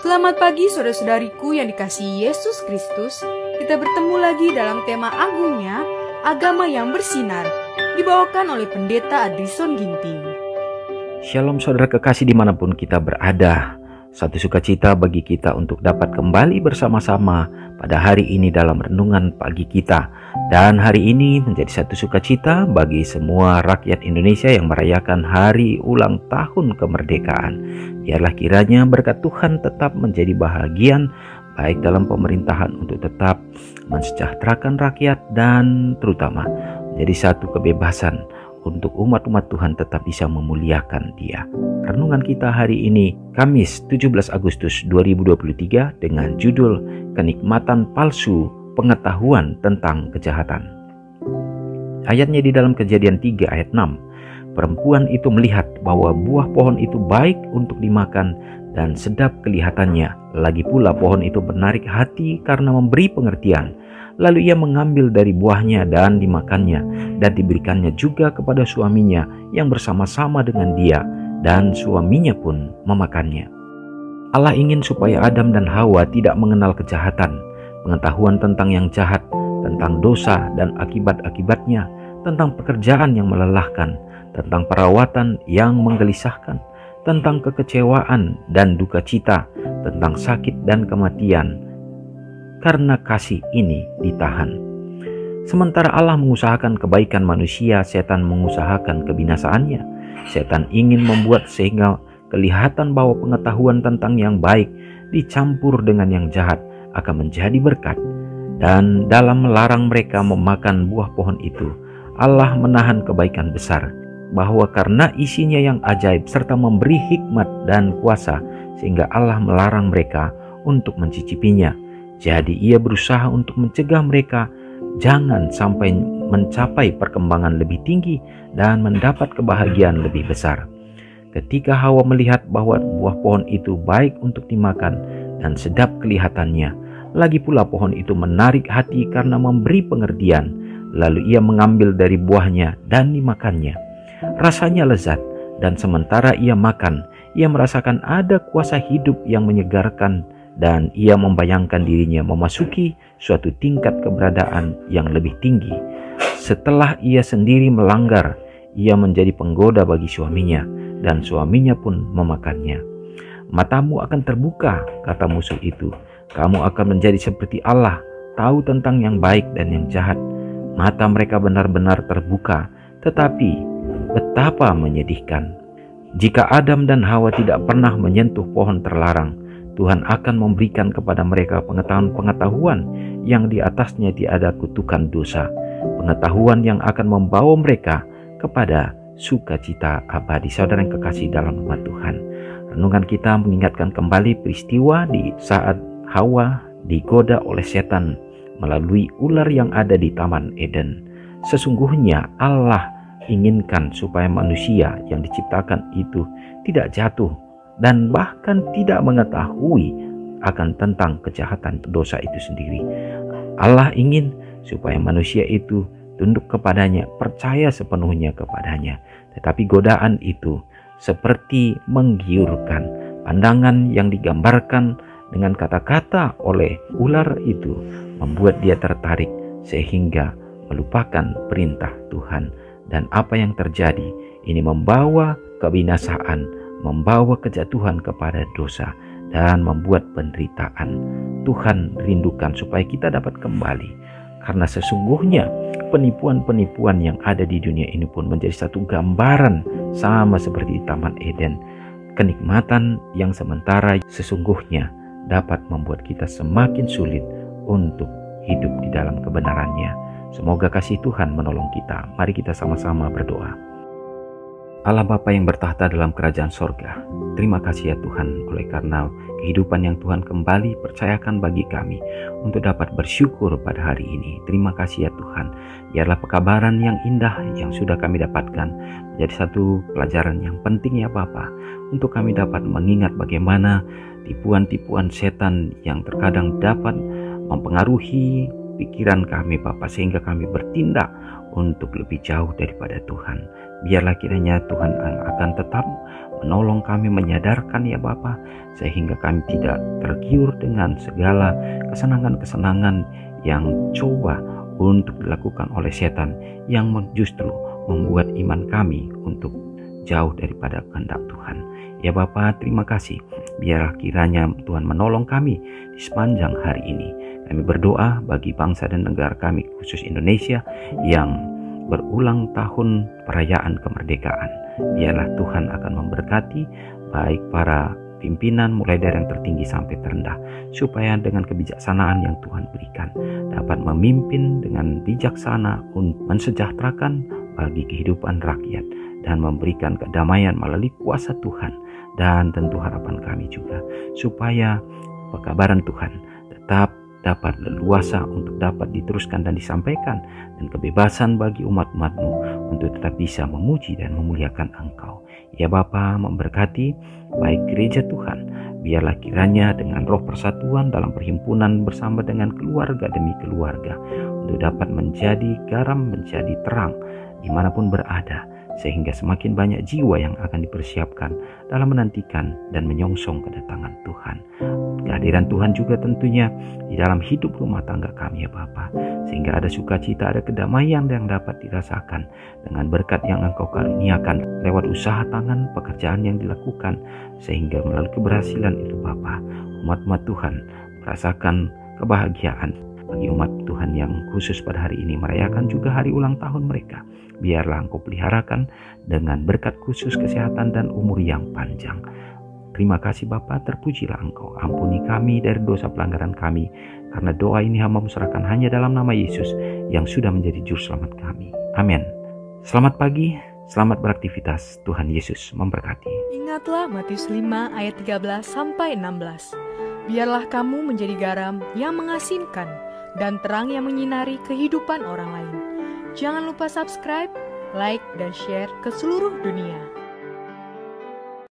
Selamat pagi saudara-saudariku yang dikasihi Yesus Kristus. Kita bertemu lagi dalam tema agungnya, agama yang bersinar, dibawakan oleh Pendeta Adrison Ginting. Shalom saudara kekasih dimanapun kita berada. Satu sukacita bagi kita untuk dapat kembali bersama-sama pada hari ini dalam renungan pagi kita. Dan hari ini menjadi satu sukacita bagi semua rakyat Indonesia yang merayakan hari ulang tahun kemerdekaan. Biarlah kiranya berkat Tuhan tetap menjadi bahagian baik dalam pemerintahan untuk tetap mensejahterakan rakyat dan terutama menjadi satu kebebasan untuk umat-umat Tuhan tetap bisa memuliakan Dia. Renungan kita hari ini Kamis 17 Agustus 2023 dengan judul Kenikmatan Palsu Pengetahuan Tentang Kejahatan. Ayatnya di dalam Kejadian 3 ayat 6. Perempuan itu melihat bahwa buah pohon itu baik untuk dimakan dan sedap kelihatannya. Lagi pula pohon itu menarik hati karena memberi pengertian. Lalu ia mengambil dari buahnya dan dimakannya, dan diberikannya juga kepada suaminya yang bersama-sama dengan dia, dan suaminya pun memakannya. Allah ingin supaya Adam dan Hawa tidak mengenal kejahatan, pengetahuan tentang yang jahat, tentang dosa dan akibat-akibatnya, tentang pekerjaan yang melelahkan, tentang perawatan yang menggelisahkan, tentang kekecewaan dan duka cita, tentang sakit dan kematian. Karena kasih ini ditahan. Sementara Allah mengusahakan kebaikan manusia, setan mengusahakan kebinasaannya. Setan ingin membuat sehingga kelihatan bahwa pengetahuan tentang yang baik dicampur dengan yang jahat akan menjadi berkat. Dan dalam melarang mereka memakan buah pohon itu, Allah menahan kebaikan besar, bahwa karena isinya yang ajaib serta memberi hikmat dan kuasa, sehingga Allah melarang mereka untuk mencicipinya. Jadi ia berusaha untuk mencegah mereka jangan sampai mencapai perkembangan lebih tinggi dan mendapat kebahagiaan lebih besar. Ketika Hawa melihat bahwa buah pohon itu baik untuk dimakan dan sedap kelihatannya, lagi pula pohon itu menarik hati karena memberi pengertian, lalu ia mengambil dari buahnya dan dimakannya. Rasanya lezat, dan sementara ia makan, ia merasakan ada kuasa hidup yang menyegarkan, dan ia membayangkan dirinya memasuki suatu tingkat keberadaan yang lebih tinggi. Setelah ia sendiri melanggar, ia menjadi penggoda bagi suaminya, dan suaminya pun memakannya. Matamu akan terbuka, kata musuh itu. Kamu akan menjadi seperti Allah, tahu tentang yang baik dan yang jahat. Mata mereka benar-benar terbuka, tetapi betapa menyedihkan. Jika Adam dan Hawa tidak pernah menyentuh pohon terlarang, Tuhan akan memberikan kepada mereka pengetahuan yang di atasnya tiada kutukan dosa. Pengetahuan yang akan membawa mereka kepada sukacita abadi. Saudara yang kekasih dalam nama Tuhan, renungan kita mengingatkan kembali peristiwa di saat Hawa digoda oleh setan melalui ular yang ada di Taman Eden. Sesungguhnya Allah inginkan supaya manusia yang diciptakan itu tidak jatuh dan bahkan tidak mengetahui akan tentang kejahatan dosa itu sendiri. Allah ingin supaya manusia itu tunduk kepadanya, percaya sepenuhnya kepadanya. Tetapi godaan itu seperti menggiurkan. Pandangan yang digambarkan dengan kata-kata oleh ular itu membuat dia tertarik sehingga melupakan perintah Tuhan. Dan apa yang terjadi ini membawa kebinasaan, membawa kejatuhan kepada dosa, dan membuat penderitaan. Tuhan rindukan supaya kita dapat kembali, karena sesungguhnya penipuan-penipuan yang ada di dunia ini pun menjadi satu gambaran sama seperti di Taman Eden. Kenikmatan yang sementara sesungguhnya dapat membuat kita semakin sulit untuk hidup di dalam kebenarannya. Semoga kasih Tuhan menolong kita. Mari kita sama-sama berdoa. Allah Bapa yang bertahta dalam kerajaan sorga, terima kasih ya Tuhan oleh karena kehidupan yang Tuhan kembali percayakan bagi kami untuk dapat bersyukur pada hari ini. Terima kasih ya Tuhan, biarlah pekabaran yang indah yang sudah kami dapatkan menjadi satu pelajaran yang penting ya Bapa, untuk kami dapat mengingat bagaimana tipuan-tipuan setan yang terkadang dapat mempengaruhi pikiran kami Bapa, sehingga kami bertindak untuk lebih jauh daripada Tuhan. Biarlah kiranya Tuhan akan tetap menolong kami, menyadarkan ya Bapa, sehingga kami tidak tergiur dengan segala kesenangan-kesenangan yang coba untuk dilakukan oleh setan, yang justru membuat iman kami untuk jauh daripada kehendak Tuhan. Ya Bapa, terima kasih. Biarlah kiranya Tuhan menolong kami di sepanjang hari ini. Kami berdoa bagi bangsa dan negara kami, khusus Indonesia yang berulang tahun perayaan kemerdekaan. Biarlah Tuhan akan memberkati baik para pimpinan mulai dari yang tertinggi sampai terendah, supaya dengan kebijaksanaan yang Tuhan berikan dapat memimpin dengan bijaksana untuk mensejahterakan bagi kehidupan rakyat dan memberikan kedamaian melalui kuasa Tuhan. Dan tentu harapan kami juga supaya pekabaran Tuhan tetap dapat leluasa untuk dapat diteruskan dan disampaikan, dan kebebasan bagi umat-umat-Mu untuk tetap bisa memuji dan memuliakan Engkau. Ya Bapa, memberkati baik gereja Tuhan, biarlah kiranya dengan roh persatuan dalam perhimpunan bersama dengan keluarga demi keluarga untuk dapat menjadi garam, menjadi terang dimanapun berada, sehingga semakin banyak jiwa yang akan dipersiapkan dalam menantikan dan menyongsong kedatangan Tuhan. Kehadiran Tuhan juga tentunya di dalam hidup rumah tangga kami ya Bapa, sehingga ada sukacita, ada kedamaian yang dapat dirasakan dengan berkat yang Engkau karuniakan lewat usaha tangan, pekerjaan yang dilakukan, sehingga melalui keberhasilan itu Bapa, umat-umat Tuhan merasakan kebahagiaan. Bagi umat Tuhan yang khusus pada hari ini merayakan juga hari ulang tahun mereka, biarlah Engkau peliharakan dengan berkat khusus kesehatan dan umur yang panjang. Terima kasih Bapa, terpujilah Engkau. Ampuni kami dari dosa pelanggaran kami, karena doa ini hamba-Mu serahkan hanya dalam nama Yesus yang sudah menjadi juru selamat kami. Amin. Selamat pagi, selamat beraktivitas. Tuhan Yesus memberkati. Ingatlah Matius 5 ayat 13-16. Biarlah kamu menjadi garam yang mengasinkan dan terang yang menyinari kehidupan orang lain. Jangan lupa subscribe, like, dan share ke seluruh dunia.